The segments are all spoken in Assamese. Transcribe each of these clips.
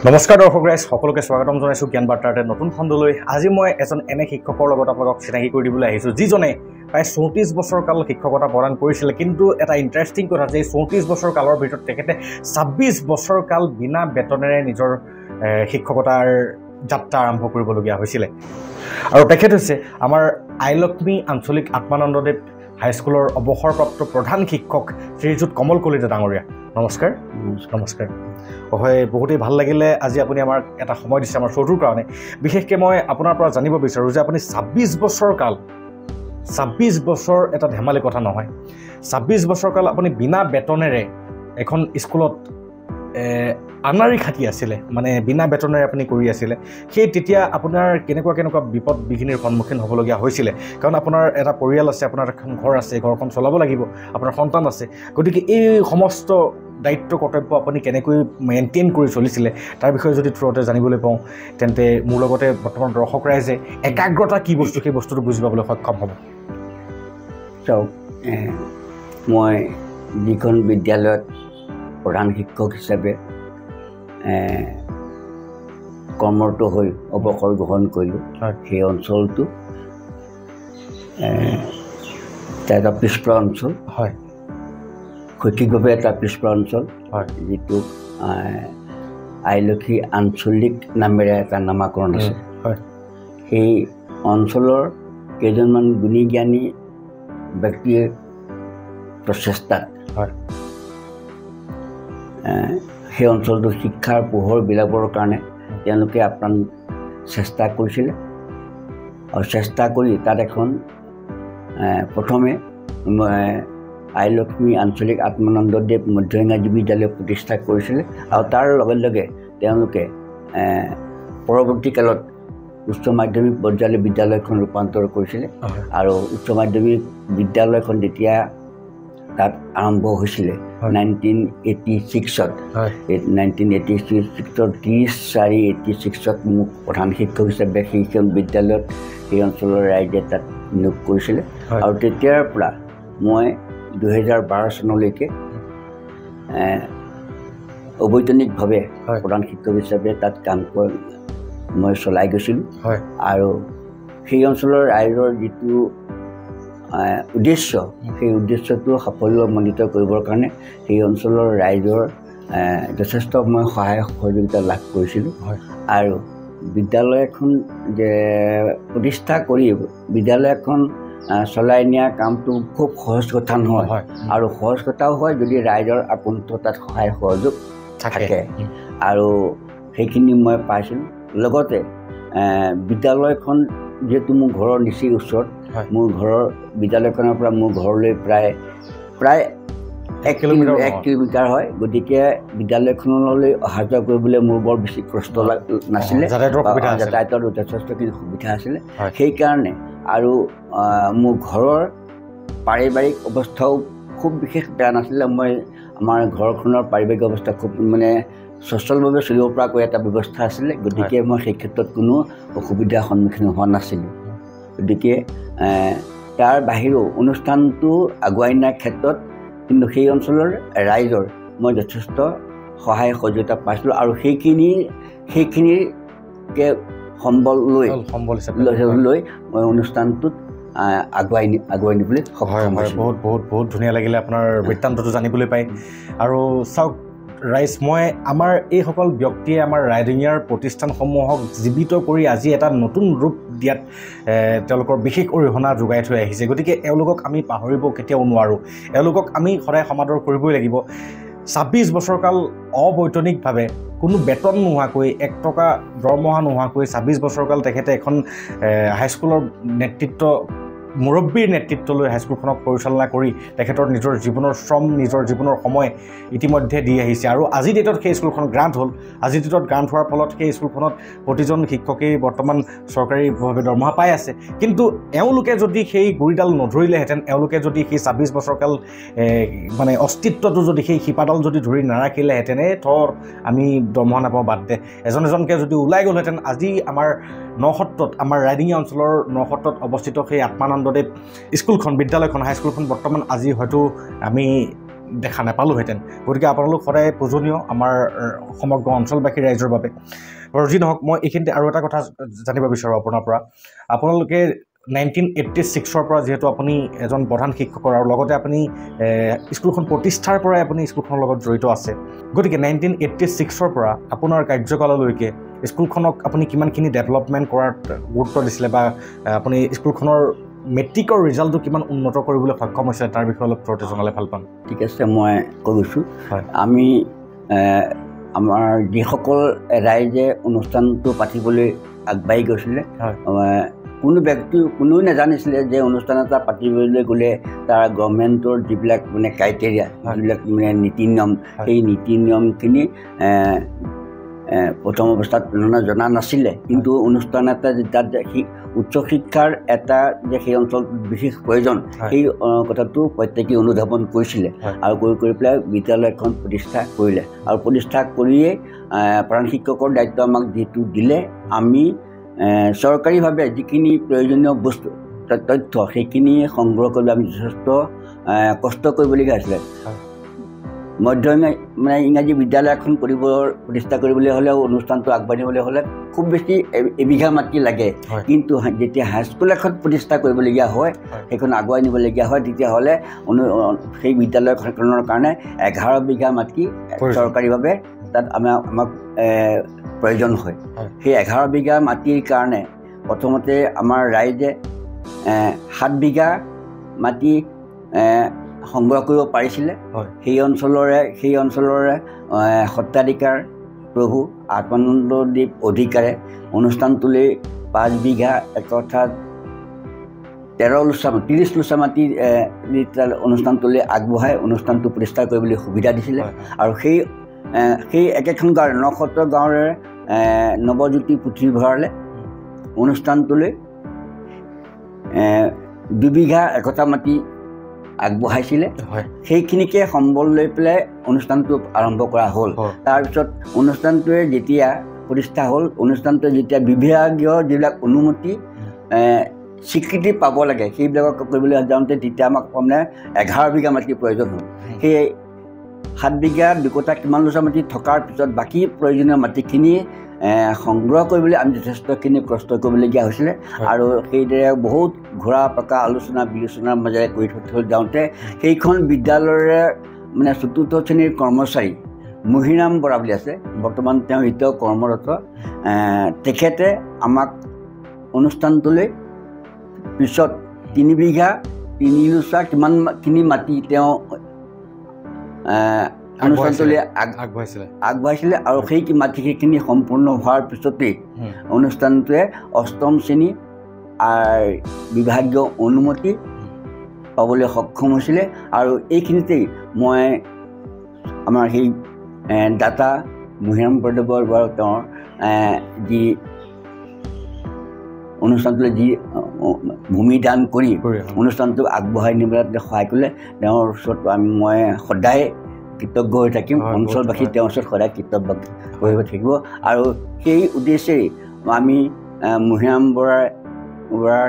নমস্কাৰ দৰ্শক ৰাইজ সকলোকে স্বাগতম জনাইছো জ্ঞান বাৰ্তাৰ নতুন খণ্ডলৈ। আজি মই এজন এনে শিক্ষকৰ লগত আপোনালোকক চিনাকি কৰি দিবলৈ আহিছোঁ যিজনে প্ৰায় 34 বছৰ কাল শিক্ষকতা প্ৰদান কৰিছিল। কিন্তু এটা ইণ্টাৰেষ্টিং কথা যে 34 বছৰ কালৰ ভিতৰত তেখেতে 26 বছৰ কাল বিনা বেতনেৰে নিজৰ শিক্ষকতাৰ যাত্ৰা আৰম্ভ কৰিবলগীয়া হৈছিলে। আৰু তেখেত হৈছে আমাৰ আইলক্ষ্মী আঞ্চলিক আত্মানন্দদেৱ হাইস্কুলৰ অৱসৰপ্ৰাপ্ত প্ৰধান শিক্ষক শ্ৰীযুত কমল কলিতা ডাঙৰীয়া। নমস্কাৰ। নমস্কাৰ। হয়, বহুতেই ভাল লাগিলে আজি আপুনি আমাক এটা সময় দিছে আমাৰ শ্ব'টোৰ কাৰণে। বিশেষকৈ মই আপোনাৰ পৰা জানিব বিচাৰোঁ যে আপুনি 26 বছৰ কাল 26 বছৰ এটা ধেমালি কথা নহয়। 26 বছৰ কাল আপুনি বিনা বেতনেৰে এখন স্কুলত আনাৰী খাটি আছিলে, মানে বিনা বেতনেৰে আপুনি কৰি আছিলে। সেই তেতিয়া আপোনাৰ কেনেকুৱা বিপদ বিঘিনিৰ সন্মুখীন হ'বলগীয়া হৈছিলে? কাৰণ আপোনাৰ এটা পৰিয়াল আছে, আপোনাৰ এখন ঘৰ আছে, ঘৰখন চলাব লাগিব, আপোনাৰ সন্তান আছে। গতিকে এই সমস্ত দায়িত্ব কৰ্তব্য আপুনি কেনেকৈ মেইনটেইন কৰি চলিছিলে তাৰ বিষয়ে যদি থ্ৰুতে জানিবলৈ পাওঁ তেন্তে মোৰ লগতে বৰ্তমান দৰ্শক ৰাইজে একাগ্ৰতা কি বস্তু সেই বস্তুটো বুজি পাবলৈ সক্ষম হ'ব। চাওক, মই যিখন বিদ্যালয়ত প্ৰধান শিক্ষক হিচাপে কৰ্মৰত হৈ অৱসৰ গ্ৰহণ কৰিলোঁ, সেই অঞ্চলটো এটা পিছপৰা অঞ্চল। হয়, শৈক্ষিকভাৱে এটা পিছপৰা অঞ্চল। হয়, যিটো আইলক্ষী আঞ্চলিক নামেৰে এটা নামাকৰণ আছে। হয়, সেই অঞ্চলৰ কেইজনমান গুণী জ্ঞানী ব্যক্তিৰ প্ৰচেষ্টাত হয়, সেই অঞ্চলটোৰ শিক্ষাৰ পোহৰ বিলাবৰ কাৰণে তেওঁলোকে আপ্ৰাণ চেষ্টা কৰিছিলে। আৰু চেষ্টা কৰি তাত এখন প্ৰথমে আইলক্ষ্মী আঞ্চলিক আত্মানন্দদেৱ মধ্য ইংৰাজী বিদ্যালয় প্ৰতিষ্ঠা কৰিছিলে। আৰু তাৰ লগে লগে তেওঁলোকে পৰৱৰ্তী কালত উচ্চ মাধ্যমিক পৰ্যায়লৈ বিদ্যালয়খন ৰূপান্তৰ কৰিছিলে। আৰু উচ্চ মাধ্যমিক বিদ্যালয়খন যেতিয়া তাত আৰম্ভ হৈছিলে 1986-ত, 1986-ত 30/4/86-ত মোক প্ৰধান শিক্ষক হিচাপে সেইখন বিদ্যালয়ত সেই অঞ্চলৰ ৰাইজে তাত নিয়োগ কৰিছিলে। আৰু তেতিয়াৰ পৰা মই 2012 চনলৈকে অবৈতনিকভাৱে প্ৰধান শিক্ষক হিচাপে তাত কাম মই চলাই গৈছিলোঁ। আৰু সেই অঞ্চলৰ ৰাইজৰ যিটো উদ্দেশ্য, সেই উদ্দেশ্যটো সাফল্যমণ্ডিত কৰিবৰ কাৰণে সেই অঞ্চলৰ ৰাইজৰ যথেষ্ট মই সহায় সহযোগিতা লাভ কৰিছিলোঁ। আৰু বিদ্যালয় এখন যে প্ৰতিষ্ঠা কৰি বিদ্যালয় এখন চলাই নিয়া কামটো খুব সহজ কথা নহয়। আৰু সহজ কথাও হয় যদি ৰাইজৰ আপোনত্ব তাত সহায় সহযোগ থাকে। আৰু সেইখিনি মই পাইছিলোঁ। লগতে বিদ্যালয়খন যিহেতু মোৰ ঘৰৰ নিচেই ওচৰত, মোৰ ঘৰৰ বিদ্যালয়খনৰ পৰা মোৰ ঘৰলৈ প্ৰায় 1 কিলোমিটাৰ হয়। গতিকে বিদ্যালয়খনলৈ অহা যোৱা কৰিবলৈ মোৰ বৰ বেছি কষ্ট নাছিলে, যাতায়াতৰ যথেষ্টখিনি সুবিধা আছিলে। সেইকাৰণে আৰু মোৰ ঘৰৰ পাৰিবাৰিক অৱস্থাও খুব বিশেষ বেয়া নাছিলে। আমাৰ ঘৰখনৰ পাৰিবাৰিক অৱস্থা খুব সচলভাৱে চলিব পৰাকৈ এটা ব্যৱস্থা আছিলে। গতিকে মই সেই ক্ষেত্ৰত কোনো অসুবিধাৰ সন্মুখীন হোৱা নাছিলোঁ। গতিকে তাৰ বাহিৰেও অনুষ্ঠানটো আগুৱাই নিয়াৰ ক্ষেত্ৰত কিন্তু সেই অঞ্চলৰ ৰাইজৰ মই যথেষ্ট সহায় সহযোগিতা পাইছিলোঁ। আৰু সেইখিনিকে সম্বল লৈ মই অনুষ্ঠানটোত আগুৱাই নিবলৈ সক্ষম হৈছোঁ। বহুত ধুনীয়া লাগিলে আপোনাৰ বৃত্তান্তটো জানিবলৈ পাই। আৰু চাওক ৰাইজ, মই আমাৰ এইসকল ব্যক্তিয়ে আমাৰ ৰাইডিঙীয়াৰ প্ৰতিষ্ঠানসমূহক জীৱিত কৰি আজি এটা নতুন ৰূপ দিয়াত তেওঁলোকৰ বিশেষ অৰিহণা যোগাই থৈ আহিছে। গতিকে এওঁলোকক আমি পাহৰিব কেতিয়াও নোৱাৰোঁ। এওঁলোকক আমি সদায় সমাদৰ কৰিবই লাগিব। 26 বছৰ কাল অবৈতনিকভাৱে কোনো বেতন নোহোৱাকৈ 1 টকা দৰমহা নোহোৱাকৈ 26 বছৰ কাল তেখেতে এখন হাইস্কুলৰ মুৰব্বীৰ নেতৃত্বলৈ হাইস্কুলখনক পৰিচালনা কৰি তেখেতৰ নিজৰ জীৱনৰ শ্ৰম, নিজৰ জীৱনৰ সময় ইতিমধ্যে দি আহিছে। আৰু আজিৰ ডেটত সেই স্কুলখন গ্ৰাণ্ট হ'ল। আজিৰ ডেটত গ্ৰাণ্ট হোৱাৰ ফলত সেই স্কুলখনত প্ৰতিজন শিক্ষকেই বৰ্তমান চৰকাৰীভাৱে দৰমহা পাই আছে। কিন্তু এওঁলোকে যদি সেই গুৰিডাল নধৰিলেহেঁতেন, এওঁলোকে যদি সেই 26 বছৰ কাল অস্তিত্বটো যদি সেই শিপাডাল যদি ধৰি নাৰাখিলেহেঁতেনে আমি দৰমহা নাপাওঁ বাদ দে, এজনকৈ যদি ওলাই গ'লহেঁতেন, আজি আমাৰ নসত্ৰত, আমাৰ ৰাইডিঙীয়া অঞ্চলৰ নসত্ৰত অৱস্থিত সেই আত্মানন্দদেৱ স্কুলখন, বিদ্যালয়খন, হাইস্কুলখন বৰ্তমান আজি হয়তো আমি দেখা নাপালোহেঁতেন গতিকে আপোনালোক সদায় পূজনীয় আমাৰ সমগ্ৰ অঞ্চলবাসী ৰাইজৰ বাবে আৰু যি নহওক মই এইখিনিতে আৰু এটা কথা জানিব বিচাৰোঁ আপোনাৰ পৰা আপোনালোকে 1986 পৰা যেহেতু আপুনি এজন প্ৰধান শিক্ষকৰ আৰু লগতে আপুনি স্কুলখন প্ৰতিষ্ঠাৰ পৰাই আপুনি স্কুলখনৰ লগত জড়িত আছে গতিকে 1986 পৰা আপোনাৰ কাৰ্যকাললৈকে স্কুলখনক আপুনি কিমানখিনি ডেভেলপমেণ্ট কৰাত গুৰুত্ব দিছিলে বা আপুনি স্কুলখনৰ মেট্ৰিকৰ ৰিজাল্টটো কিমান উন্নত কৰিবলৈ সক্ষম হৈছে তাৰ বিষয়ে অলপ থৰতে জনালে ভাল পাম ঠিক আছে মই কৈছোঁ আমি আমাৰ যিসকল ৰাইজে অনুষ্ঠানটো পাতিবলৈ আগবাঢ়ি গৈছিলে কোনো ব্যক্তি কোনেও নাজানিছিলে যে অনুষ্ঠান এটা পাতিবলৈ গ'লে তাৰ গভৰ্ণমেণ্টৰ যিবিলাক মানে ক্ৰাইটেৰিয়া যিবিলাক মানে নীতি নিয়ম সেই নীতি নিয়মখিনি প্ৰথম অৱস্থাত জনা নাছিলে কিন্তু অনুষ্ঠান এটা তাত উচ্চ শিক্ষাৰ এটা যে সেই অঞ্চলত বিশেষ প্ৰয়োজন সেই কথাটো প্ৰত্যেকেই অনুধাৱন কৰিছিলে আৰু কৰি পেলাই বিদ্যালয়খন প্ৰতিষ্ঠা কৰিলে আৰু প্ৰতিষ্ঠা কৰিয়েই প্ৰধান শিক্ষকৰ দায়িত্ব আমাক যিটো দিলে আমি চৰকাৰীভাৱে যিখিনি প্ৰয়োজনীয় বস্তু তথ্য সেইখিনি সংগ্ৰহ কৰিবলৈ আমি যথেষ্ট কষ্ট কৰিবলগীয়া হৈছিলে মানে ইংৰাজী বিদ্যালয় এখন প্ৰতিষ্ঠা কৰিবলৈ হ'লে অনুষ্ঠানটো আগবাঢ়িবলৈ হ'লে খুব বেছি এবিঘা মাটি লাগে কিন্তু যেতিয়া হাইস্কুল এখন প্ৰতিষ্ঠা কৰিবলগীয়া হয় সেইখন আগুৱাই নিবলগীয়া হয় তেতিয়াহ'লে সেই বিদ্যালয়খনৰ কাৰণে 11 বিঘা মাটি চৰকাৰীভাৱে তাত আমাক প্ৰয়োজন হয় সেই 11 বিঘা মাটিৰ কাৰণে প্ৰথমতে আমাৰ ৰাইজে 7 বিঘা মাটি সংগ্ৰহ কৰিব পাৰিছিলে সেই অঞ্চলৰে সত্ৰাধিকাৰ প্ৰভু আত্মানন্দদ্বীপ অধিকাৰে অনুষ্ঠানটোলৈ 5 বিঘা অৰ্থাৎ 30 লোচা মাটি অনুষ্ঠানটোলৈ আগবঢ়াই অনুষ্ঠানটো প্ৰতিষ্ঠা কৰিবলৈ সুবিধা দিছিলে আৰু সেই একেখন গাঁৱৰ নসত্ৰ গাঁৱৰে নৱজ্যোতি পুথিভঁৰালে অনুষ্ঠানটোলৈ 2 বিঘা একতা মাটি আগবঢ়াইছিলে সেইখিনিকে সম্বল লৈ পেলাই অনুষ্ঠানটো আৰম্ভ কৰা হ'ল তাৰপিছত অনুষ্ঠানটোৱে যেতিয়া প্ৰতিষ্ঠা হ'ল অনুষ্ঠানটোৱে যেতিয়া বিভাগীয় যিবিলাক অনুমতি স্বীকৃতি পাব লাগে সেইবিলাকক কৰিবলৈ যাওঁতে তেতিয়া আমাক মানে 11 বিঘা মাটিৰ প্ৰয়োজন হ'ল সেই 7 বিঘা 2 কটা কিমান লোচা মাটি থকাৰ পিছত বাকী প্ৰয়োজনীয় মাটিখিনি সংগ্ৰহ কৰিবলৈ আমি যথেষ্টখিনি কষ্ট কৰিবলগীয়া হৈছিলে আৰু সেইদৰে বহুত ঘূৰা পকা আলোচনা বিলোচনাৰ মাজেৰে কৰি থৈ যাওঁতে সেইখন বিদ্যালয়ৰে মানে 4ৰ্থ শ্ৰেণীৰ কৰ্মচাৰী মহিৰাম বৰা বুলি আছে বৰ্তমান তেওঁ এতিয়াও কৰ্মৰত তেখেতে আমাক অনুষ্ঠানটোলৈ পিছত 3 বিঘা 3 লোচা কিমানখিনি মাটি তেওঁ অনুষ্ঠানটোলৈ আগবাঢ়িছিলে আৰু সেই মাটিখিনি সম্পূৰ্ণ হোৱাৰ পিছতেই অনুষ্ঠানটোৱে 8ম শ্ৰেণী বিভাগীয় অনুমতি পাবলৈ সক্ষম হৈছিলে আৰু এইখিনিতেই মই আমাৰ সেই দাতা মহিৰাম বৰদেৱৰ বাৰু তেওঁৰ যি অনুষ্ঠানটোলৈ যি ভূমিদান কৰি অনুষ্ঠানটো আগবঢ়াই নিবলৈ সহায় কৰিলে তেওঁৰ ওচৰত মই সদায় কৃতজ্ঞ হৈ থাকিম অঞ্চলবাসী তেওঁৰ ওচৰত সদায় কৃতজ্ঞ হৈ থাকিব আৰু সেই উদ্দেশ্যেই আমি মহিৰাম বৰাৰ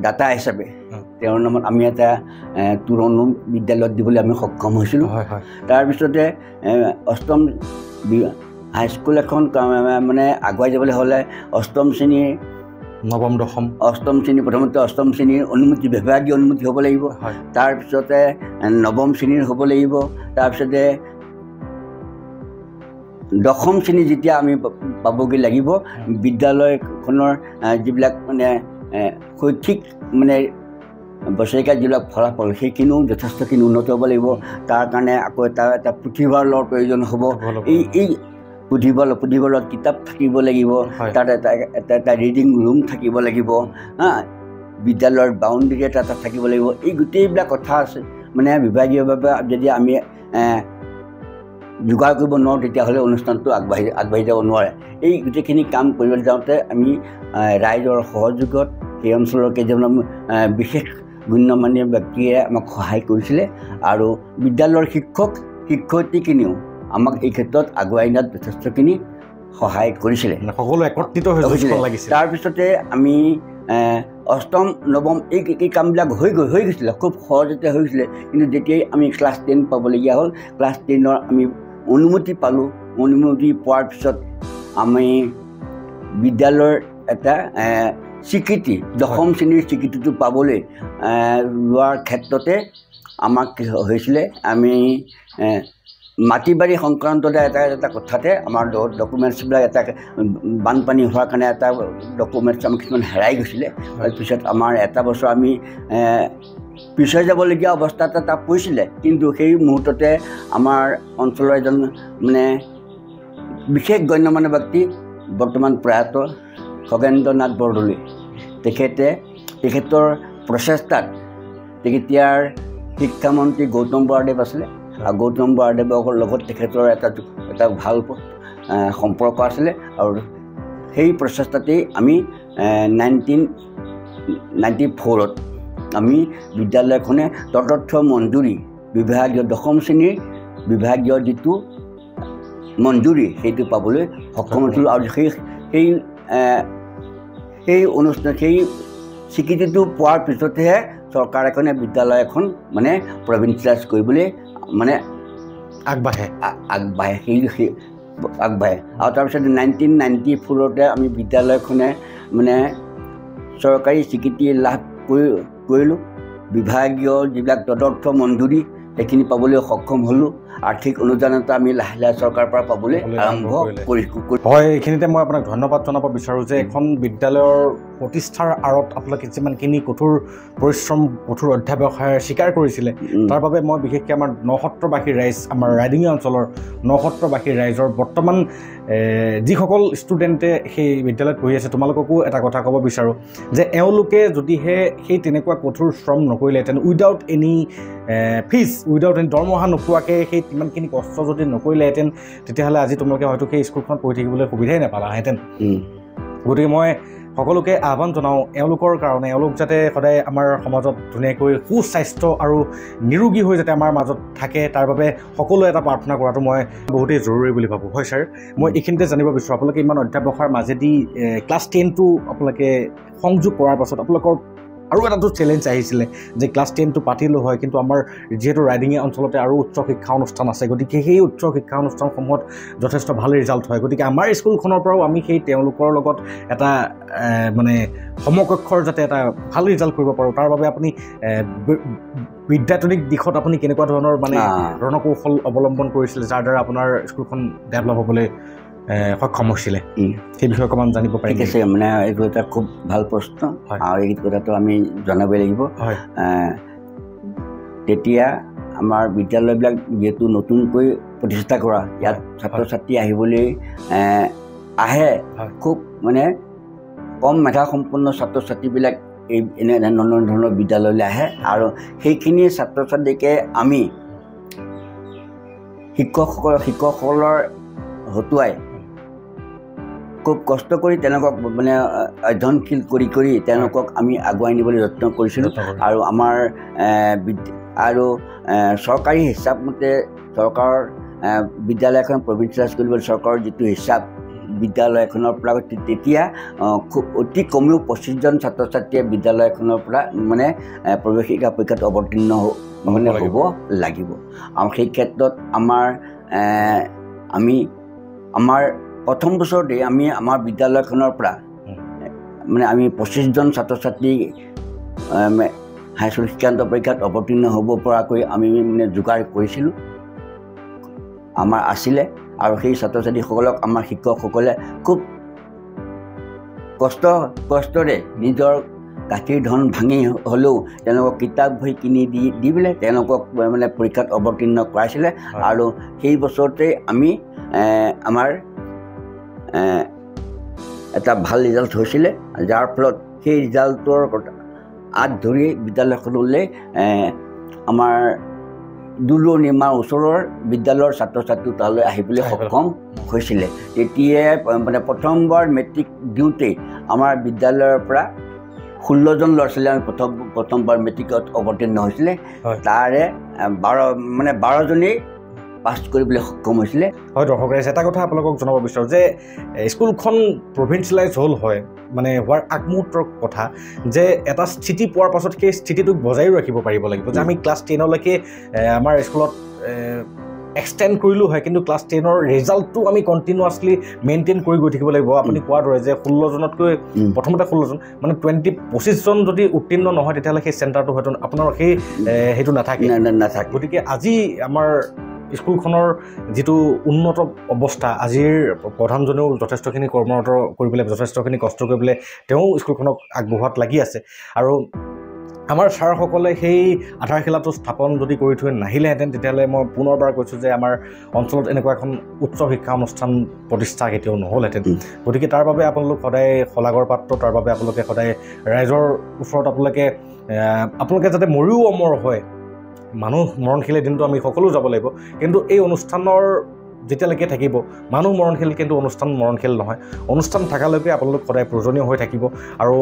দাতা হিচাপে তেওঁৰ নামত আমি এটা তুৰণো বিদ্যালয়ত দিবলৈ আমি সক্ষম হৈছিলোঁ তাৰপিছতে 8ম হাইস্কুল এখন মানে আগুৱাই যাবলৈ হ'লে 8ম শ্ৰেণীৰ 9ম 10ম 8ম শ্ৰেণী প্ৰথমতে 8ম শ্ৰেণীৰ অনুমতি বিভাগীয় অনুমতি হ'ব লাগিব তাৰপিছতে 9ম শ্ৰেণীৰ হ'ব লাগিব তাৰপিছতে 10ম শ্ৰেণী যেতিয়া আমি পাবগৈ লাগিব বিদ্যালয়খনৰ যিবিলাক মানে শৈক্ষিক মানে বছৰেকীয়া যিবিলাক ফলাফল সেইখিনিও যথেষ্টখিনি উন্নত হ'ব লাগিব তাৰ কাৰণে আকৌ এটা পুথিভঁৰালৰ প্ৰয়োজন হ'ব এই পুথিভঁৰালত কিতাপ থাকিব লাগিব তাত এটা ৰিডিং ৰুম থাকিব লাগিব বিদ্যালয়ৰ বাউণ্ডেৰী এটা থাকিব লাগিব এই গোটেইবিলাক কথা আছে মানে বিভাগীয়ভাৱে যদি আমি যোগাৰ কৰিব নোৱাৰোঁ তেতিয়াহ'লে অনুষ্ঠানটো আগবাঢ়ি যাব নোৱাৰে এই গোটেইখিনি কাম কৰিবলৈ যাওঁতে আমি ৰাইজৰ সহযোগত সেই অঞ্চলৰ কেইজনমান বিশেষ গণ্যমান্য ব্যক্তিয়ে আমাক সহায় কৰিছিলে আৰু বিদ্যালয়ৰ শিক্ষয়িত্ৰীখিনিও আমাক এই ক্ষেত্ৰত আগুৱাই নিয়াত যথেষ্টখিনি সহায় কৰিছিলে সকলো একত্ৰিত হৈছিলে। তাৰপিছতে আমি অষ্টম নৱম এই কামবিলাক হৈ গৈছিলে খুব সহজতে হৈ গৈছিলে কিন্তু যেতিয়াই আমি ক্লাছ 10 পাবলগীয়া হ'ল ক্লাছ 10ৰ আমি অনুমতি পালোঁ অনুমতি পোৱাৰ পিছত আমি বিদ্যালয়ৰ এটা স্বীকৃতি দশম শ্ৰেণীৰ স্বীকৃতিটো পাবলৈ লোৱাৰ ক্ষেত্ৰতে আমাক কি হৈছিলে আমি মাটি-বাৰী সংক্ৰান্ততে এটা কথাতে আমাৰ ডকুমেণ্টছবিলাক এটা বানপানী হোৱাৰ কাৰণে এটা ডকুমেণ্টছ আমি কিছুমান হেৰাই গৈছিলে তাৰপিছত আমাৰ এটা বছৰ আমি পিছুৱাই যাবলগীয়া অৱস্থা এটা পৰিছিলে কিন্তু সেই মুহূৰ্ততে আমাৰ অঞ্চলৰ এজন মানে বিশেষ গণ্যমান্য ব্যক্তি বৰ্তমান প্ৰয়াত খগেন্দ্ৰ নাথ বৰদলৈ তেখেতৰ প্ৰচেষ্টাত তেতিয়াৰ শিক্ষামন্ত্ৰী গৌতম বৰাদেৱ আছিলে আৰু গৌতম বৰাদেৱৰ লগত তেখেতৰ এটা ভাল সম্পৰ্ক আছিলে আৰু সেই প্ৰচেষ্টাতেই আমি 1994ত আমি বিদ্যালয়খনে তদৰ্থ মঞ্জুৰি বিভাগীয় দশম শ্ৰেণীৰ বিভাগীয় যিটো মঞ্জুৰি সেইটো পাবলৈ সক্ষম হৈছিলোঁ আৰু সেই অনুষ্ঠান সেই স্বীকৃতিটো পোৱাৰ পিছতহে চৰকাৰ এখনে বিদ্যালয় এখন মানে প্ৰভিন্সিয়েলাইজ কৰিবলৈ মানে আগবাঢ়ে আৰু তাৰপিছত 1994তে আমি বিদ্যালয়খনে মানে চৰকাৰী স্বীকৃতি লাভ কৰিলোঁ বিভাগীয় যিবিলাক তদৰ্থ মঞ্জুৰি সেইখিনি পাবলৈ সক্ষম হ'লোঁ আৰ্থিক অনুদানতা আমি লাহে লাহে চৰকাৰৰ পৰা পাবলৈ আৰম্ভ কৰিছোঁ হয় এইখিনিতে মই আপোনাক ধন্যবাদ জনাব বিচাৰোঁ যে এখন বিদ্যালয়ৰ প্ৰতিষ্ঠাৰ আঁৰত আপোনালোকে যিমানখিনি কঠোৰ পৰিশ্ৰম কঠোৰ অধ্যাৱসায় স্বীকাৰ কৰিছিলে তাৰ বাবে মই বিশেষকৈ আমাৰ নসত্ৰবাসী ৰাইজ আমাৰ ৰাইডিঙীয়া অঞ্চলৰ নসত্ৰবাসী ৰাইজৰ বৰ্তমান যিসকল ষ্টুডেণ্টে সেই বিদ্যালয়ত পঢ়ি আছে তোমালোককো এটা কথা ক'ব বিচাৰোঁ যে এওঁলোকে যদিহে সেই তেনেকুৱা কঠোৰ শ্ৰম নকৰিলেহেঁতেন without any fees without any দৰমহা নোপোৱাকৈ সেই ইমানখিনি কষ্ট যদি নকৰিলেহেঁতেন তেতিয়াহ'লে আজি তোমালোকে হয়তো সেই স্কুলখন পঢ়ি থাকিবলৈ সুবিধাই নাপালাহেঁতেন গতিকে মই সকলোকে আহ্বান জনাওঁ এওঁলোকৰ কাৰণে এওঁলোক যাতে সদায় আমাৰ সমাজত ধুনীয়াকৈ সুস্বাস্থ্য আৰু নিৰোগী হৈ যাতে আমাৰ মাজত থাকে তাৰ বাবে সকলোৱে এটা প্ৰাৰ্থনা কৰাটো মই বহুতেই জৰুৰী বুলি ভাবোঁ হয় ছাৰ মই এইখিনিতে জানিব বিচাৰোঁ আপোনালোকে ইমান অধ্যাৱসায়ৰ মাজেদি ক্লাছ 10টো আপোনালোকে সংযোগ কৰাৰ পাছত আপোনালোকৰ আৰু এটাটো চেলেঞ্জ আহিছিলে যে ক্লাছ 10টো পাতিলোঁ হয় কিন্তু আমাৰ যিহেতু ৰাইডিঙীয়া অঞ্চলতে আৰু উচ্চ শিক্ষা অনুষ্ঠান আছে গতিকে সেই উচ্চ শিক্ষা অনুষ্ঠানসমূহত যথেষ্ট ভাল ৰিজাল্ট হয় গতিকে আমাৰ স্কুলখনৰ পৰাও আমি সেই তেওঁলোকৰ লগত এটা মানে সমকক্ষৰ যাতে এটা ভাল ৰিজাল্ট কৰিব পাৰোঁ তাৰ বাবে আপুনি বিদ্যায়তনিক দিশত আপুনি কেনেকুৱা ধৰণৰ মানে ৰণকৌশল অৱলম্বন কৰিছিলে যাৰ দ্বাৰা আপোনাৰ স্কুলখন ডেভেলপ হ'বলৈ সক্ষম হৈছিলে সেই বিষয়ে অকণমান জানিব পাৰি ঠিক আছে মানে এইটো এটা খুব ভাল প্ৰশ্ন আৰু এই কথাটো আমি জনাবই লাগিব তেতিয়া আমাৰ বিদ্যালয়বিলাক যিহেতু নতুনকৈ প্ৰতিষ্ঠা কৰা ইয়াত ছাত্ৰ ছাত্ৰী আহিবলৈ আহে খুব মানে কম মেধাসম্পন্ন ছাত্ৰ ছাত্ৰীবিলাক এই এনেধৰণৰ ধৰণৰ বিদ্যালয়লৈ আহে আৰু সেইখিনি ছাত্ৰ ছাত্ৰীকে আমি শিক্ষকসকলৰ হতুৱাই খুব কষ্ট কৰি তেওঁলোকক মানে অধ্যয়নশীল কৰি তেওঁলোকক আমি আগুৱাই নিবলৈ যত্ন কৰিছিলোঁ আৰু আমাৰ আৰু চৰকাৰী হিচাপ মতে চৰকাৰৰ বিদ্যালয়খন প্ৰভিন্সিয়েলাইজ কৰিবলৈ চৰকাৰৰ যিটো হিচাপ বিদ্যালয়খনৰ পৰা তেতিয়া খুব অতি কমেও 25জন ছাত্ৰ ছাত্ৰীয়ে বিদ্যালয়খনৰ পৰা মানে প্ৰৱেশিকা পৰীক্ষাত অৱতীৰ্ণ মানে হ'ব লাগিব আৰু সেই ক্ষেত্ৰত আমাৰ প্ৰথম বছৰতে আমি আমাৰ বিদ্যালয়খনৰ পৰা মানে আমি 25জন ছাত্ৰ ছাত্ৰী হাইস্কুল শিক্ষান্ত পৰীক্ষাত অৱতীৰ্ণ হ'ব পৰাকৈ আমি মানে যোগাৰ কৰিছিলোঁ আমাৰ আছিলে আৰু সেই ছাত্ৰ ছাত্ৰীসকলক আমাৰ শিক্ষকসকলে খুব কষ্টৰে নিজৰ গাঁঠিৰ ধন ভাঙি হ'লেও তেওঁলোকক কিতাপ বহি কিনি দি পেলাই তেওঁলোকক মানে পৰীক্ষাত অৱতীৰ্ণ কৰাইছিলে আৰু সেই বছৰতে আমি আমাৰ এটা ভাল ৰিজাল্ট হৈছিলে যাৰ ফলত সেই ৰিজাল্টৰ আঁত ধৰি বিদ্যালয়খনলৈ আমাৰ দুলুৰ নিৰ্মাণ ওচৰৰ বিদ্যালয়ৰ ছাত্ৰ ছাত্ৰী তালৈ আহিবলৈ সক্ষম হৈছিলে তেতিয়াই মানে প্ৰথমবাৰ মেট্ৰিক দিওঁতেই আমাৰ বিদ্যালয়ৰ পৰা 16জন ল'ৰা ছোৱালী আমি প্ৰথমবাৰ মেট্ৰিকত অৱতীৰ্ণ হৈছিলে তাৰে 12জনেই পাছ কৰিবলৈ সক্ষম হৈছিলে। হয় দৰ্শক ৰাইজ, এটা কথা আপোনালোকক জনাব বিচাৰোঁ যে স্কুলখন প্ৰভিন্সিয়েলাইজ হ'ল হয় মানে হোৱাৰ আগমুহূৰ্তৰ কথা যে এটা স্থিতি পোৱাৰ পাছত সেই স্থিতিটোক বজাইও ৰাখিব পাৰিব লাগিব যে আমি ক্লাছ 10লৈকে আমাৰ স্কুলত এক্সটেণ্ড কৰিলোঁ হয়, কিন্তু ক্লাছ 10ৰ ৰিজাল্টটো আমি কণ্টিনিউৱাছলি মেইনটেইন কৰি গৈ থাকিব লাগিব। আপুনি কোৱাৰ দৰে যে 16জনতকৈ প্ৰথমতে 16জন মানে 25জন যদি উত্তীৰ্ণ নহয় তেতিয়াহ'লে সেই চেণ্টাৰটো হয়তো আপোনাৰ সেইটো নাথাকে। গতিকে আজি আমাৰ স্কুলখনৰ যিটো উন্নত অৱস্থা, আজিৰ প্ৰধানজনেও যথেষ্টখিনি কৰ্মৰত কৰি পেলাই যথেষ্টখিনি কষ্ট কৰি পেলাই তেওঁ স্কুলখনক আগবঢ়োৱাত লাগি আছে। আৰু আমাৰ ছাৰসকলে সেই আধাৰশিলাটো স্থাপন যদি কৰি থৈ নাহিলেহেঁতেন তেতিয়াহ'লে মই পুনৰবাৰ কৈছোঁ যে আমাৰ অঞ্চলত এনেকুৱা এখন উচ্চ শিক্ষা অনুষ্ঠান প্ৰতিষ্ঠা কেতিয়াও নহ'লহেঁতেন। গতিকে তাৰ বাবে আপোনালোক সদায় শলাগৰ পাত্ৰ, তাৰ বাবে আপোনালোকে সদায় ৰাইজৰ ওচৰত আপোনালোকে যাতে মৰিও অমৰ হয়, মানুহ মৰণশীল দিনটো আমি সকলো যাব লাগিব, কিন্তু এই অনুষ্ঠানৰ যেতিয়ালৈকে থাকিব মানুহ মৰণশীল কিন্তু অনুষ্ঠান মৰণশীল নহয়। অনুষ্ঠান থকালৈকে আপোনালোক সদায় প্ৰয়োজনীয় হৈ থাকিব। আৰু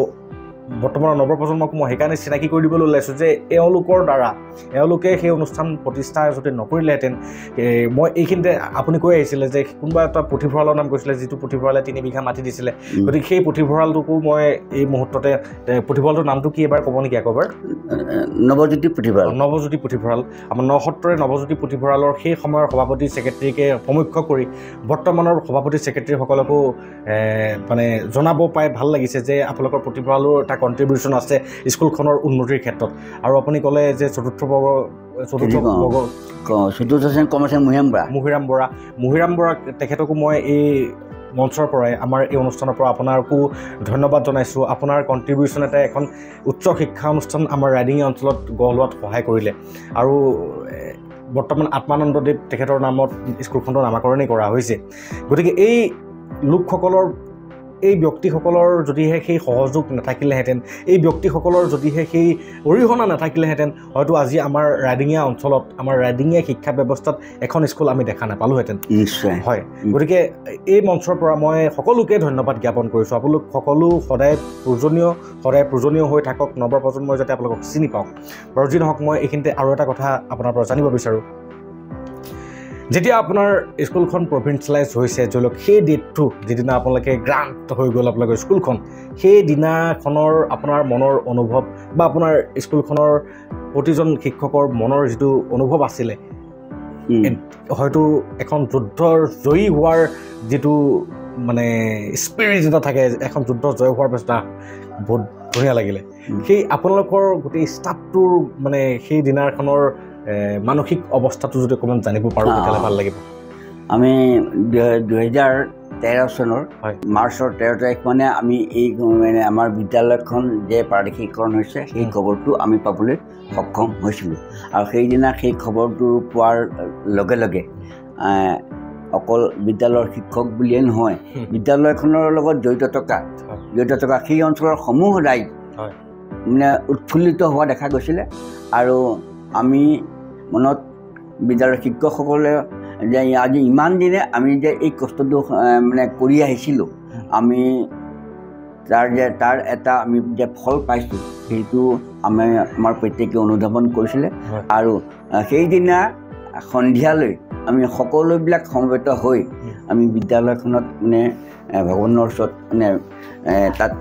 বৰ্তমানৰ নৱপ্ৰজন্মক মই সেইকাৰণে চিনাকি কৰি দিবলৈ ওলাইছোঁ যে এওঁলোকে সেই অনুষ্ঠান প্ৰতিষ্ঠা যদি নকৰিলেহেঁতেন, মই এইখিনিতে আপুনি কৈ আহিছিলে যে কোনোবা এটা পুথিভঁৰালৰ নাম কৈছিলে, যিটো পুথিভঁৰালে 3 বিঘা মাটি দিছিলে। গতিকে সেই পুথিভঁৰালটোকো মই এই মুহূৰ্ততে, পুথিভঁৰালটোৰ নামটো কি এবাৰ ক'ব নেকি আকৌ এবাৰ? নৱজ্যোতি পুথিভঁৰাল। নৱজ্যোতি পুথিভঁৰাল, আমাৰ নসত্ৰৰে নৱজ্যোতি পুথিভঁৰালৰ সেই সময়ৰ সভাপতি ছেক্ৰেটেৰীকে সমীক্ষ কৰি বৰ্তমানৰ সভাপতি ছেক্ৰেটেৰীসকলকো মানে জনাব পাই ভাল লাগিছে যে আপোনালোকৰ পুথিভঁৰালৰ এটা কণ্ট্ৰিবিউশ্যন আছে স্কুলখনৰ উন্নতিৰ ক্ষেত্ৰত। আৰু আপুনি ক'লে যে চতুৰ্থ শ্ৰেণীৰ কৰ্মচাৰী মুহিৰাম বৰা তেখেতকো মই এই মঞ্চৰ পৰাই, আমাৰ এই অনুষ্ঠানৰ পৰা আপোনাকো ধন্যবাদ জনাইছোঁ। আপোনাৰ কণ্ট্ৰিবিউশ্যন এটা এখন উচ্চ শিক্ষা অনুষ্ঠান আমাৰ ৰাইডিঙীয়া অঞ্চলত গঢ় লোৱাত সহায় কৰিলে। আৰু বৰ্তমান আত্মানন্দদেৱ তেখেতৰ নামত স্কুলখনৰ নামাকৰণেই কৰা হৈছে। গতিকে এই লোকসকলৰ, এই ব্যক্তিসকলৰ যদিহে সেই সহযোগ নাথাকিলেহেঁতেন, এই ব্যক্তিসকলৰ যদিহে সেই অৰিহণা নাথাকিলেহেঁতেন, হয়তো আজি আমাৰ ৰাইডিঙীয়া অঞ্চলত, আমাৰ ৰাইডিঙীয়া শিক্ষা ব্যৱস্থাত এখন স্কুল আমি দেখা নাপালোহেঁতেন। নিশ্চয় হয়। গতিকে এই মঞ্চৰ পৰা মই সকলোকে ধন্যবাদ জ্ঞাপন কৰিছোঁ। আপোনালোক সকলো সদায় প্ৰয়োজনীয় হৈ থাকক, নৱপ্ৰজন্মই যাতে আপোনালোকক চিনি পাওক। বাৰু যি নহওক, মই এইখিনিতে আৰু এটা কথা আপোনাৰ পৰা জানিব বিচাৰোঁ। যেতিয়া আপোনাৰ স্কুলখন প্ৰভিন্সিয়েলাইজ হৈছে, ধৰি লওক সেই ডেটটো যিদিনা আপোনালোকে গ্ৰাণ্ট হৈ গ'ল আপোনালোকৰ স্কুলখন, সেই দিনাখনৰ আপোনাৰ মনৰ অনুভৱ বা আপোনাৰ স্কুলখনৰ প্ৰতিজন শিক্ষকৰ মনৰ যিটো অনুভৱ আছিলে, হয়তো এখন যুদ্ধৰ জয়ী হোৱাৰ যিটো মানে স্পিৰিট এটা থাকে, এখন যুদ্ধ জয় হোৱাৰ পাছত বহুত ধুনীয়া লাগিলে। সেই আপোনালোকৰ গোটেই ষ্টাফটোৰ মানে সেই দিনাখনৰ মানসিক অৱস্থাটো যদি অকণমান জানিব পাৰোঁ তেতিয়াহ'লে ভাল লাগিব। আমি 2013 চনৰ মাৰ্চৰ 13 তাৰিখ মানে আমি এই মানে আমাৰ বিদ্যালয়খন যে প্ৰাদেশিকৰণ হৈছে সেই খবৰটো আমি পাবলৈ সক্ষম হৈছিলোঁ। আৰু সেইদিনা সেই খবৰটো পোৱাৰ লগে লগে অকল বিদ্যালয়ৰ শিক্ষক বুলিয়ে নহয়, বিদ্যালয়খনৰ লগত জড়িত থকা সেই অঞ্চলৰ সমূহ ৰাইজ মানে উৎফুল্লিত হোৱা দেখা গৈছিলে। আৰু আমি মনত বিদ্যালয়ৰ শিক্ষকসকলে যে আজি ইমান দিনে আমি যে এই কষ্টটো মানে কৰি আহিছিলোঁ, আমি তাৰ এটা আমি যে ফল পাইছোঁ সেইটো আমাৰ প্ৰত্যেকে অনুধাৱন কৰিছিলে। আৰু সেইদিনা সন্ধিয়ালৈ আমি সকলোবিলাক সমবেত হৈ আমি বিদ্যালয়খনত মানে ভগৱানৰ ওচৰত মানে তাত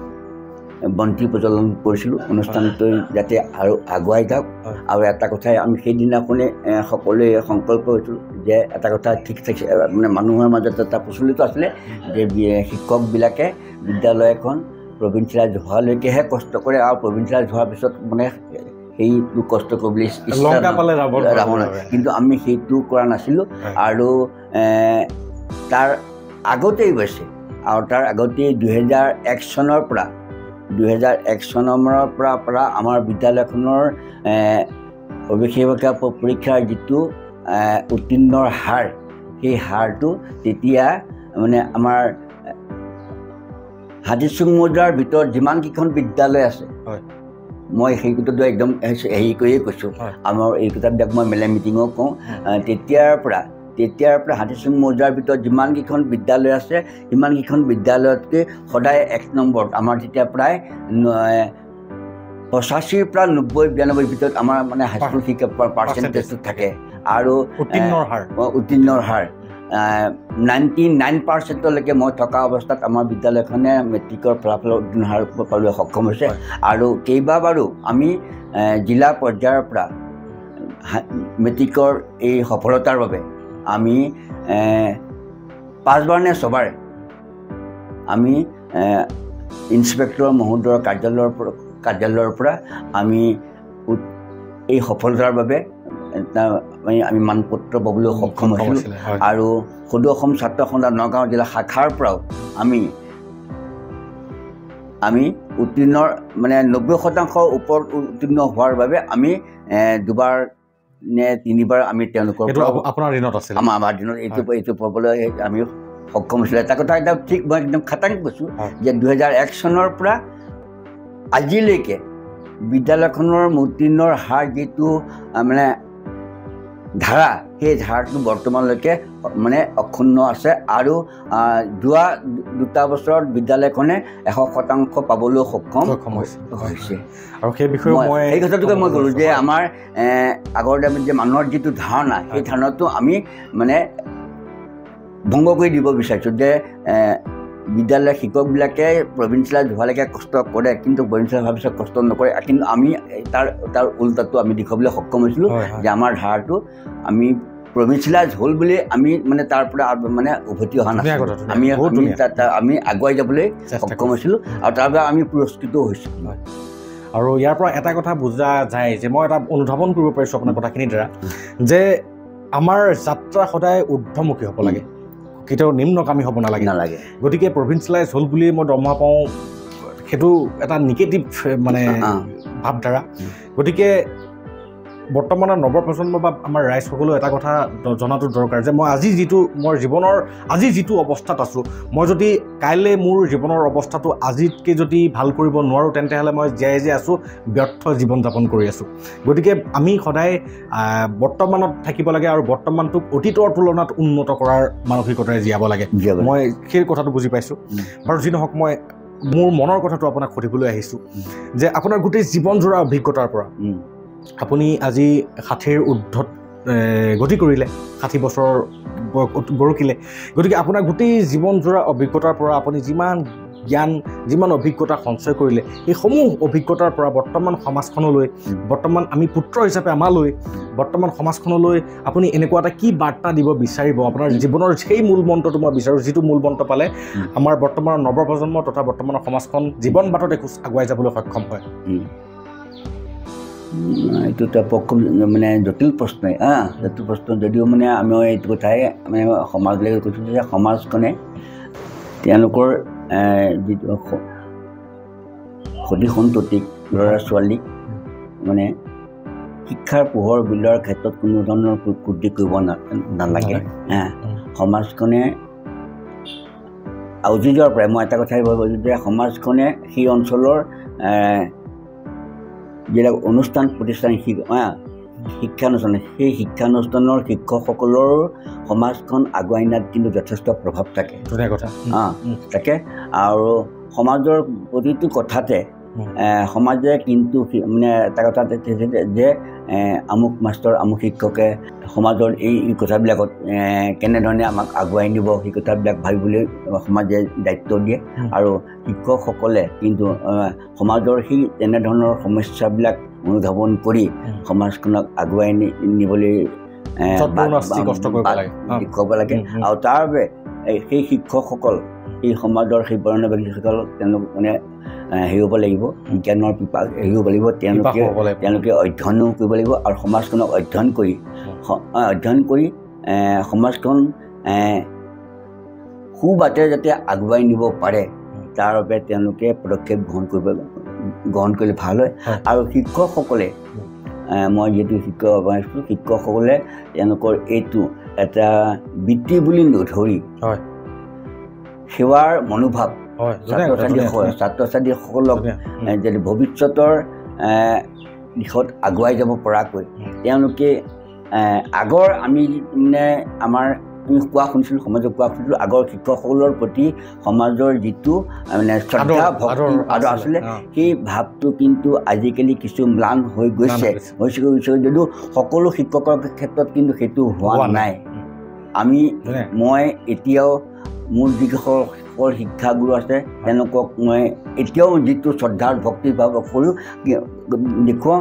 বন্তি প্ৰজ্বলন কৰিছিলোঁ, অনুষ্ঠানটো যাতে আৰু আগুৱাই যাওক। আৰু এটা কথাই আমি সেইদিনাখনে সকলোৱে সংকল্প হৈছিলোঁ যে এটা কথা ঠিক থাকে, মানে মানুহৰ মাজত এটা প্ৰচলিত আছিলে যে শিক্ষকবিলাকে বিদ্যালয়খন প্ৰভিন্সিয়েলাইজ হোৱালৈকেহে কষ্ট কৰে, আৰু প্ৰভিন্সিয়েলাইজ হোৱাৰ পিছত মানে সেইটো কষ্ট কৰিবলৈ কিন্তু আমি সেইটো কৰা নাছিলোঁ। আৰু তাৰ আগতেই গৈছে, আৰু তাৰ আগতেই 2001 চনৰ পৰা আমাৰ বিদ্যালয়খনৰ প্ৰৱেশিকা পৰীক্ষাৰ যিটো উত্তীৰ্ণৰ হাৰ, সেই হাৰটো তেতিয়া মানে আমাৰ হাতীচুং মৌজাৰ ভিতৰত যিমানকেইখন বিদ্যালয় আছে, মই সেই কথাটো একদম হেৰি কৰিয়ে কৈছোঁ, আমাৰ এই কথাবিলাক মই মেলে মিটিঙো কওঁ, তেতিয়াৰ পৰা হাতীচুং মৌজাৰ ভিতৰত যিমানকেইখন বিদ্যালয় আছে সিমানকেইখন বিদ্যালয়তকৈ সদায় 1 নম্বৰত আমাৰ তেতিয়া প্ৰায় 85 পৰা 90-92 ভিতৰত আমাৰ মানে হাইস্কুল শিক্ষা পাৰ্চেণ্টেজটো থাকে। আৰু উত্তীৰ্ণৰ হাৰ 99%লৈকে মই থকা অৱস্থাত আমাৰ বিদ্যালয়খনে মেট্ৰিকৰ ফলাফল উত্তীৰ্ণ হাৰ পাবলৈ সক্ষম হৈছে আৰু কেইবাবাৰো আমি জিলা পৰ্যায়ৰ পৰা মেট্ৰিকৰ এই সফলতাৰ বাবে আমি 5বাৰ নে 6বাৰ আমি ইন্সপেক্টৰ মহোদয়ৰ কাৰ্যালয়ৰ পৰা আমি এই সফলতাৰ বাবে আমি মানপত্ৰ পাবলৈ সক্ষম হৈছিলোঁ আৰু সদৌ অসম ছাত্ৰ সন্থা নগাঁও জিলা শাখাৰ পৰাও আমি উত্তীৰ্ণ মানে 90% ওপৰত উত্তীৰ্ণ হোৱাৰ বাবে আমি 2বাৰ নে 3বাৰ আমি তেওঁলোকৰ আপোনাৰ দিনত আছিল আমাৰ দিনত এইটো পাবলৈ আমি সক্ষম হৈছিলোঁ। এটা কথা একদম ঠিক মই একদম খাটাং কৈছোঁ যে 2001 চনৰ পৰা আজিলৈকে বিদ্যালয়খনৰ উত্তীৰ্ণৰ হাৰ যিটো মানে ধাৰা সেই ধাৰাটো বৰ্তমানলৈকে মানে অক্ষুণ্ণ আছে আৰু যোৱা 2টা বছৰত বিদ্যালয়খনে 100% পাবলৈ সক্ষম হৈছে আৰু সেই বিষয়ে মই এই কথাটোকে মই ক'লোঁ যে আমাৰ আগৰ দামত যে মানুহৰ যিটো ধাৰণা সেই ধাৰণাটো আমি মানে ভংগ কৰি দিব বিচাৰিছোঁ যে বিদ্যালয়ৰ শিক্ষকবিলাকে প্ৰভিঞ্চিয়েলাইজ হোৱালৈকে কষ্ট কৰে কিন্তু প্ৰভিঞ্চিয়েলাইজ হোৱাৰ পিছত কষ্ট নকৰে কিন্তু আমি তাৰ উল্টাটো আমি দেখুৱাবলৈ সক্ষম হৈছিলোঁ যে আমাৰ ধাৰাটো আমি প্ৰভিঞ্চিয়েলাইজ হ'ল বুলি আমি মানে তাৰ পৰা মানে উভতি অহা নাছিলোঁ আমি আগুৱাই যাবলৈ সক্ষম হৈছিলোঁ আৰু তাৰ পৰা আমি পুৰস্কৃত হৈছিলোঁ। আৰু ইয়াৰ পৰা এটা কথা বুজা যায় যে মই এটা অনুধাৱন কৰিব পাৰিছোঁ আপোনাৰ কথাখিনিৰ দ্বাৰা যে আমাৰ যাত্ৰা সদায় ঊৰ্ধ্বমুখী হ'ব লাগে, কেতিয়াও নিম্নগামী হ'ব নালাগে। গতিকে প্ৰভিঞ্চিয়েলাইজ হ'ল বুলি মই দৰমহা পাওঁ সেইটো এটা নিগেটিভ মানে ভাৱধাৰা। গতিকে বৰ্তমানৰ নৱপ্ৰজন্ম বা আমাৰ ৰাইজসকলেও এটা কথা জনাটো দৰকাৰ যে মই আজি যিটো অৱস্থাত আছোঁ মই যদি কাইলৈ মোৰ জীৱনৰ অৱস্থাটো আজিতকৈ যদি ভাল কৰিব নোৱাৰোঁ তেন্তেহ'লে মই জীয়াই আছোঁ ব্যৰ্থ জীৱন যাপন কৰি আছোঁ। গতিকে আমি সদায় বৰ্তমানত থাকিব লাগে আৰু বৰ্তমানটোক অতীতৰ তুলনাত উন্নত কৰাৰ মানসিকতাৰে জীয়াব লাগে। মই সেই কথাটো বুজি পাইছোঁ। বাৰু যি নহওক মই মোৰ মনৰ কথাটো আপোনাক সুধিবলৈ আহিছোঁ যে আপোনাৰ গোটেই জীৱনজোৰা অভিজ্ঞতাৰ পৰা আপুনি আজি 60ৰ ঊৰ্ধত গতি কৰিলে, 60 বছৰ গৰকিলে। গতিকে আপোনাৰ গোটেই জীৱনজোৰা অভিজ্ঞতাৰ পৰা আপুনি যিমান জ্ঞান যিমান অভিজ্ঞতা সঞ্চয় কৰিলে এই সমূহ অভিজ্ঞতাৰ পৰা বৰ্তমান সমাজখনলৈ বৰ্তমান আমি পুত্ৰ হিচাপে আমালৈ বৰ্তমান সমাজখনলৈ আপুনি এনেকুৱা এটা কি বাৰ্তা দিব বিচাৰিব? আপোনাৰ জীৱনৰ সেই মূল মন্ত্ৰটো মই বিচাৰোঁ যিটো মূল মন্ত্ৰ পালে আমাৰ বৰ্তমানৰ নৱপ্ৰজন্ম তথা বৰ্তমানৰ সমাজখন জীৱন বাটত এখোজ আগুৱাই যাবলৈ সক্ষম হয়। এইটো এটা মানে জটিল প্ৰশ্নই জটিল প্ৰশ্ন যদিও মানে আমি এইটো কথাই মানে সমাজলৈ কৈছোঁ যে সমাজখনে তেওঁলোকৰ যিটো সতি সন্ততিক ল'ৰা ছোৱালীক মানে শিক্ষাৰ পোহৰ বিলোৱাৰ ক্ষেত্ৰত কোনো ধৰণৰ ত্ৰুটি কৰিব নালাগে। সমাজখনে অতীজৰ পৰাই মই এটা কথাই ভাবিছোঁ যে সমাজখনে সেই অঞ্চলৰ যিবিলাক অনুষ্ঠান প্ৰতিষ্ঠান শিক্ষানুষ্ঠান সেই শিক্ষানুষ্ঠানৰ শিক্ষকসকলৰ সমাজখন আগুৱাই নিয়াত কিন্তু যথেষ্ট প্ৰভাৱ থাকে। তাকে আৰু সমাজৰ প্ৰতিটো কথাতে সমাজে কিন্তু মানে এটা কথা যে আমুক মাষ্টৰ আমুক শিক্ষকে সমাজৰ এই কথাবিলাকত কেনেধৰণে আমাক আগুৱাই নিব সেই কথাবিলাক ভাবিবলৈ সমাজে দায়িত্ব দিয়ে আৰু শিক্ষকসকলে কিন্তু সমাজৰ সেই তেনেধৰণৰ সমস্যাবিলাক অনুধাৱন কৰি সমাজখনক আগুৱাই নিবলৈ দেখুৱাব লাগে আৰু তাৰ বাবে সেই শিক্ষকসকল এই সমাজৰ সেই বৰ্ণ ব্যক্তিসকল তেওঁলোক মানে হেৰি হ'ব লাগিব, জ্ঞানৰ হেৰি হ'ব লাগিব, তেওঁলোকে অধ্যয়নো কৰিব লাগিব আৰু সমাজখনক অধ্যয়ন কৰি সমাজখন সুবাটে যাতে আগুৱাই নিব পাৰে তাৰ বাবে তেওঁলোকে পদক্ষেপ গ্ৰহণ কৰিলে ভাল হয়। আৰু শিক্ষকসকলে মই যিহেতু শিক্ষকসকলে তেওঁলোকৰ এইটো এটা বৃত্তি বুলি নধৰি সেৱাৰ মনোভাৱ ছাত্ৰ ছাত্ৰীসকলক যদি ভৱিষ্যতৰ দিশত আগুৱাই যাব পৰাকৈ তেওঁলোকে আগৰ আমি মানে আমাৰ আমি কোৱা শুনিছিলোঁ, সমাজক কোৱা শুনিছিলোঁ, আগৰ শিক্ষকসকলৰ প্ৰতি সমাজৰ যিটো মানে শ্ৰদ্ধা ভক্তি আৰু আছিলে সেই ভাৱটো কিন্তু আজিকালি কিছু ম্লান হৈ গৈছে যদিও সকলো শিক্ষকৰ ক্ষেত্ৰত কিন্তু সেইটো হোৱা নাই। মই এতিয়াও মোৰ যিসকল শিক্ষাগুৰু আছে তেওঁলোকক মই এতিয়াও যিটো শ্ৰদ্ধাৰ ভক্তিভাৱ কৰোঁ দেখুৱাওঁ,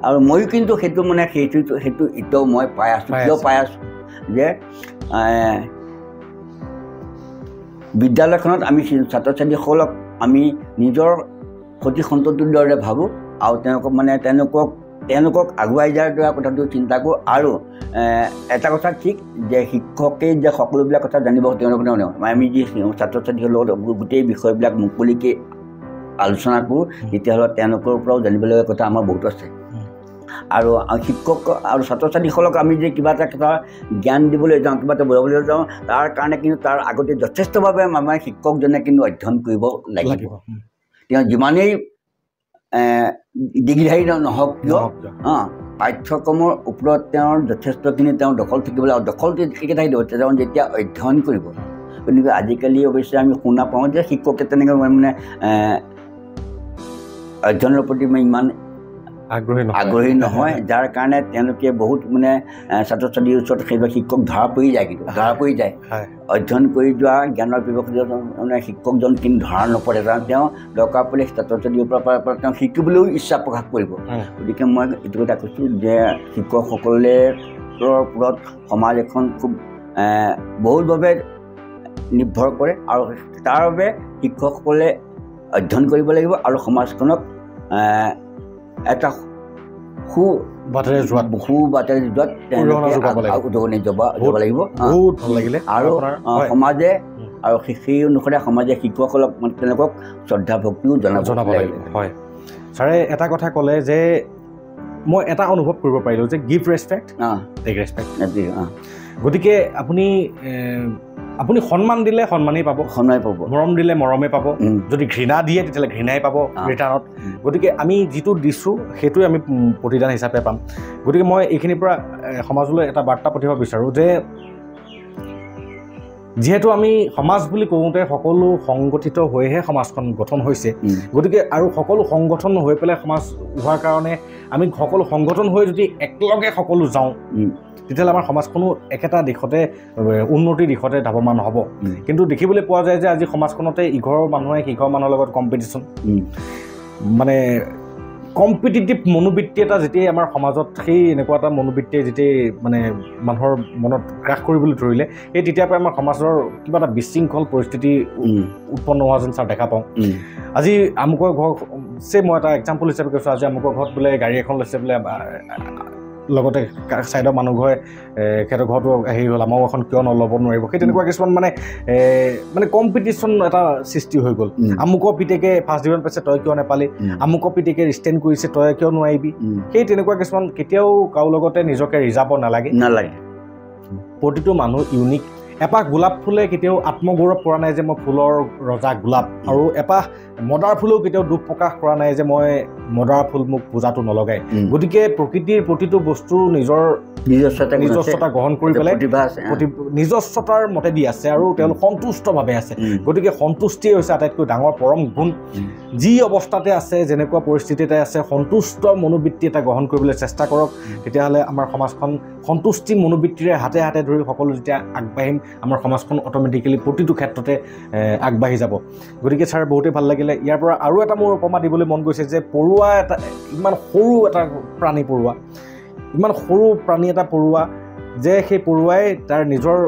আৰু ময়ো কিন্তু সেইটো মানে সেইটো এতিয়াও মই পাই আছোঁ। কিয় পাই আছোঁ যে বিদ্যালয়খনত আমি ছাত্ৰ ছাত্ৰীসকলক আমি নিজৰ সতি সন্ততিৰ দৰে ভাবোঁ, আৰু তেওঁলোকক আগুৱাই যোৱাৰ দৰে কথাটো চিন্তা কৰোঁ। আৰু এটা কথা ঠিক যে শিক্ষকে যে সকলোবিলাক কথা জানিব তেওঁলোকে আমি যি ছাত্ৰ ছাত্ৰীৰ লগত গোটেই বিষয়বিলাক মুকলিকৈ আলোচনা কৰোঁ, তেতিয়াহ'লে তেওঁলোকৰ পৰাও জানিবলগীয়া কথা আমাৰ বহুত আছে। আৰু শিক্ষক আৰু ছাত্ৰ ছাত্ৰীসকলক আমি যে কিবা এটা জ্ঞান দিবলৈ যাওঁ, কিবা এটা বুজাবলৈ যাওঁ, তাৰ কাৰণে কিন্তু তাৰ আগতে যথেষ্টভাৱে আমাৰ শিক্ষকজনে কিন্তু অধ্যয়ন কৰিব লাগিব। তেওঁ যিমানেই ডিগ্ৰীধাৰী নহওক কিয় পাঠ্যক্ৰমৰ ওপৰত তেওঁৰ যথেষ্টখিনি দখল থাকিবলৈ, আৰু দখলটো একেটাই তেওঁ যেতিয়া অধ্যয়ন কৰিব। গতিকে আজিকালি অৱশ্যে আমি শুনা পাওঁ যে শিক্ষকে তেনেকৈ মানে অধ্যয়নৰ প্ৰতি ইমান আগ্ৰহী নহয়, যাৰ কাৰণে তেওঁলোকে বহুত মানে ছাত্ৰ ছাত্ৰীৰ ওচৰত সেইবিলাক শিক্ষক ধৰা পৰি যায় অধ্যয়ন কৰি যোৱা জ্ঞানৰ ব্যৱসায় মানে শিক্ষকজন কিন্তু ধৰা নপৰে, কাৰণ তেওঁ দৰকাৰ পৰিলে ছাত্ৰ ছাত্ৰীৰ পৰা তেওঁ শিকিবলৈও ইচ্ছা প্ৰকাশ কৰিব। গতিকে মই এইটো কথা কৈছোঁ যে শিক্ষকসকলৰ ওপৰত সমাজ এখন খুব বহুলভাৱে নিৰ্ভৰ কৰে, আৰু তাৰ বাবে শিক্ষকসকলে অধ্যয়ন কৰিব লাগিব আৰু সমাজখনক এটা সু বাটেৰে যোৱাত উদগনি দিব লাগিব। বহুত ভাল লাগিলে। আৰু সমাজে আৰু সেই অনুসাৰে সমাজে শিক্ষকসকলক তেওঁলোকক শ্ৰদ্ধা ভক্তিও জনাব লাগিব। হয় ছাৰে এটা কথা ক'লে যে মই এটা অনুভৱ কৰিব পাৰিলোঁ যে গিভ ৰেচপেক্ট টেক ৰেচপেক্ট। গতিকে আপুনি সন্মান দিলে সন্মানেই পাব, মৰম দিলে মৰমেই পাব, যদি ঘৃণা দিয়ে তেতিয়াহ'লে ঘৃণাই পাব ৰিটাৰ্ণত। গতিকে আমি যিটো দিছোঁ সেইটোৱে আমি প্ৰতিদান হিচাপে পাম। গতিকে মই এইখিনিৰ পৰা সমাজলৈ এটা বাৰ্তা পঠিয়াব বিচাৰোঁ যে যিহেতু আমি সমাজ বুলি কওঁতে সকলো সংগঠিত হৈহে সমাজখন গঠন হৈছে, গতিকে আৰু সকলো সংগঠন হৈ পেলাই সমাজ হোৱাৰ কাৰণে আমি সকলো সংগঠন হৈ যদি একেলগে সকলো যাওঁ তেতিয়াহ'লে আমাৰ সমাজখনো একেটা দিশতে উন্নতিৰ দিশতে ধাৱমান হ'ব। কিন্তু দেখিবলৈ পোৱা যায় যে আজি সমাজখনতে ইঘৰৰ মানুহে সিঘৰ মানুহৰ লগত কম্পিটিশ্যন, মানে কম্পিটিটিভ মনোবৃত্তি এটা যেতিয়াই আমাৰ সমাজত সেই এনেকুৱা এটা মনোবৃত্তিয়ে যেতিয়াই মানে মানুহৰ মনত গ্ৰাস কৰিবলৈ ধৰিলে, সেই তেতিয়াৰ পৰাই আমাৰ সমাজৰ কিবা এটা বিশৃংখল পৰিস্থিতি উৎপন্ন হোৱা যেন ছাৰ দেখা পাওঁ। আজি আমুকৰ ঘৰ মই এটা এক্সাম্পল হিচাপে কৈছোঁ, আজি আমুকৰ ঘৰত বোলে গাড়ী এখন লৈছে বোলে, লগতে ছাইডৰ মানুহ ঘৰে সিহঁতৰ ঘৰতো হেৰি হ'ল, আমাৰো এখন কিয় নল'ব নোৱাৰিব, সেই তেনেকুৱা কিছুমান মানে কম্পিটিশ্যন এটা সৃষ্টি হৈ গ'ল। আমুকৰ পিতেকে ফাৰ্ষ্ট ডিভিজন পাইছে তই কিয় নাপালি, আমুকৰ পিতেকে ষ্টেণ্ড কৰিছে তই কিয় নোৱাৰিবি, সেই তেনেকুৱা কিছুমান কেতিয়াও কাৰো লগতে নিজকে ৰিজাব নালাগে। প্ৰতিটো মানুহ ইউনিক। এপাহ গোলাপ ফুলে কেতিয়াও আত্মগৌৰৱ কৰা নাই যে মই ফুলৰ ৰজা গোলাপ, আৰু এপাহ মদাৰ ফুলেও কেতিয়াও দুখ প্ৰকাশ কৰা নাই যে মই মদাৰ ফুল মোক পূজাটো নলগায়। গতিকে প্ৰকৃতিৰ প্ৰতিটো বস্তু নিজস্বতা গ্ৰহণ কৰি পেলাই নিজস্বতাৰ মতে দি আছে আৰু তেওঁলোক সন্তুষ্টভাৱে আছে। গতিকে সন্তুষ্টিয়ে হৈছে আটাইতকৈ ডাঙৰ পৰম গুণ। যি অৱস্থাতে আছে, যেনেকুৱা পৰিস্থিতিতে আছে, সন্তুষ্ট মনোবৃত্তি এটা গ্ৰহণ কৰিবলৈ চেষ্টা কৰক, তেতিয়াহ'লে আমাৰ সমাজখন সন্তুষ্টি মনোবৃত্তিৰে হাতে হাতে ধৰি সকলো যেতিয়া আগবাঢ়িম, আমাৰ সমাজখন অট'মেটিকেলি প্ৰতিটো ক্ষেত্ৰতে আগবাঢ়ি যাব। গতিকে ছাৰ বহুতেই ভাল লাগিলে। ইয়াৰ পৰা আৰু এটা মোৰ উপমা দিবলৈ মন গৈছে যে পৰুৱা এটা, ইমান সৰু এটা প্ৰাণী পৰুৱা, ইমান সৰু প্ৰাণী এটা পৰুৱা যে সেই পৰুৱাই তাৰ নিজৰ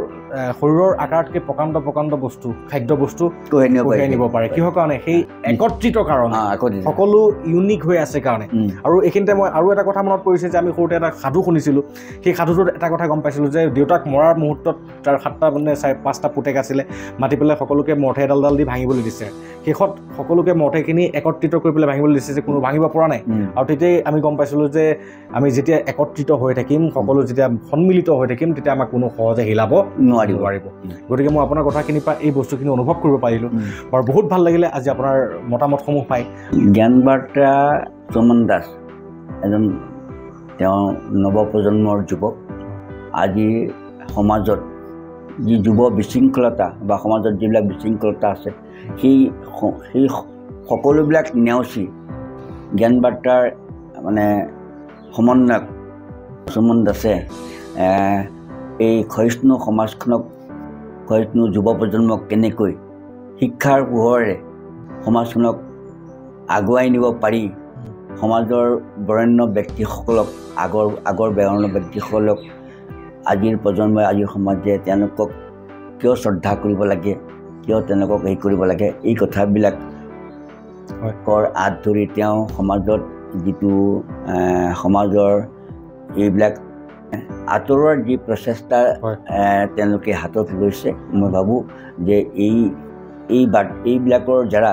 শৰীৰৰ আকাৰতকৈ প্ৰকাণ্ড বস্তু খাদ্য বস্তু কঢ়িয়াই নিব পাৰে। কিহৰ কাৰণে? সেই একত্ৰিত কাৰণে, সকলো ইউনিক হৈ আছে কাৰণে। আৰু এইখিনিতে মই আৰু এটা কথা মনত পৰিছে যে আমি সৰুতে এটা সাধু শুনিছিলোঁ, সেই সাধুটোত এটা কথা গম পাইছিলোঁ যে দেউতাক মৰাৰ মুহূৰ্তত তাৰ 7টা মানে 5টা পুতেক আছিলে, মাতি পেলাই সকলোকে মৰ্থে এডাল দি ভাঙিবলৈ দিছে। শেষত সকলোকে মৰ্থেখিনি একত্ৰিত কৰি পেলাই ভাঙিবলৈ দিছে যে কোনো ভাঙিব পৰা নাই। আৰু তেতিয়াই আমি গম পাইছিলোঁ যে আমি যেতিয়া একত্ৰিত হৈ থাকিম, সকলো যেতিয়া সন্মিলিত হৈ থাকিম, তেতিয়া আমাক কোনো সহজে হিলাব নোৱাৰিব। গতিকে মই আপোনাৰ কথাখিনিৰ পৰা এই বস্তুখিনি অনুভৱ কৰিব পাৰিলোঁ। বাৰু বহুত ভাল লাগিলে আজি আপোনাৰ মতামতসমূহ পাই। জ্ঞান বাৰ্তা চমন দাস এজন তেওঁ নৱপ্ৰজন্মৰ যুৱক, আজি সমাজত যি যুৱ বিশৃংখলতা বা সমাজত যিবিলাক বিশৃংখলতা আছে সেই সকলোবিলাক নেওচি জ্ঞান বাৰ্তাৰ মানে সমন্বয়ক সুমন দাসে এই সহিষ্ণু সমাজখনক সহিষ্ণু যুৱ প্ৰজন্মক কেনেকৈ শিক্ষাৰ পোহৰেৰে সমাজখনক আগুৱাই নিব পাৰি, সমাজৰ বৰেণ্য ব্যক্তিসকলক আগৰ বৰেণ্য ব্যক্তিসকলক আজিৰ প্ৰজন্মই আজিৰ সমাজে তেওঁলোকক কিয় শ্ৰদ্ধা কৰিব লাগে, কিয় তেওঁলোকক হেৰি কৰিব লাগে, এই কথাবিলাক আঁত ধৰি তেওঁ সমাজত যিটো সমাজৰ এইবিলাক আঁতৰোৱাৰ যি প্ৰচেষ্টা তেওঁলোকে হাতত লৈছে, মই ভাবোঁ যে এইবিলাকৰ দ্বাৰা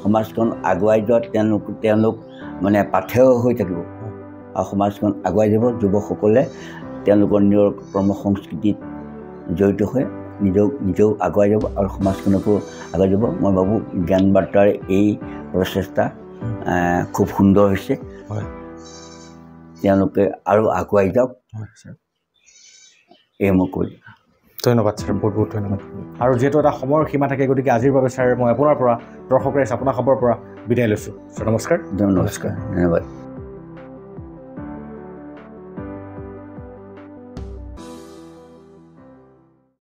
সমাজখন আগুৱাই যোৱাত তেওঁলোক মানে পাথেয় হৈ থাকিব আৰু সমাজখন আগুৱাই যাব। যুৱকসকলে তেওঁলোকৰ নিজৰ কৰ্ম সংস্কৃতিত জড়িত হৈ নিজেও আগুৱাই যাব আৰু সমাজখনকো আগুৱাই যাব। মই ভাবোঁ জ্ঞান বাৰ্তাৰ এই প্ৰচেষ্টা খুব সুন্দৰ হৈছে, তেওঁলোকে আৰু আগুৱাই যাওক, এই মই কৈ ধন্যবাদ ছাৰ, বহুত বহুত ধন্যবাদ। আৰু যিহেতু এটা সময়ৰ সীমা থাকে, গতিকে আজিৰ বাবে ছাৰ মই আপোনাৰ পৰা দৰ্শক ৰাইজ আপোনাৰ খবৰ পৰা বিদায় লৈছোঁ। ছাৰ নমস্কাৰ। নমস্কাৰ, ধন্যবাদ।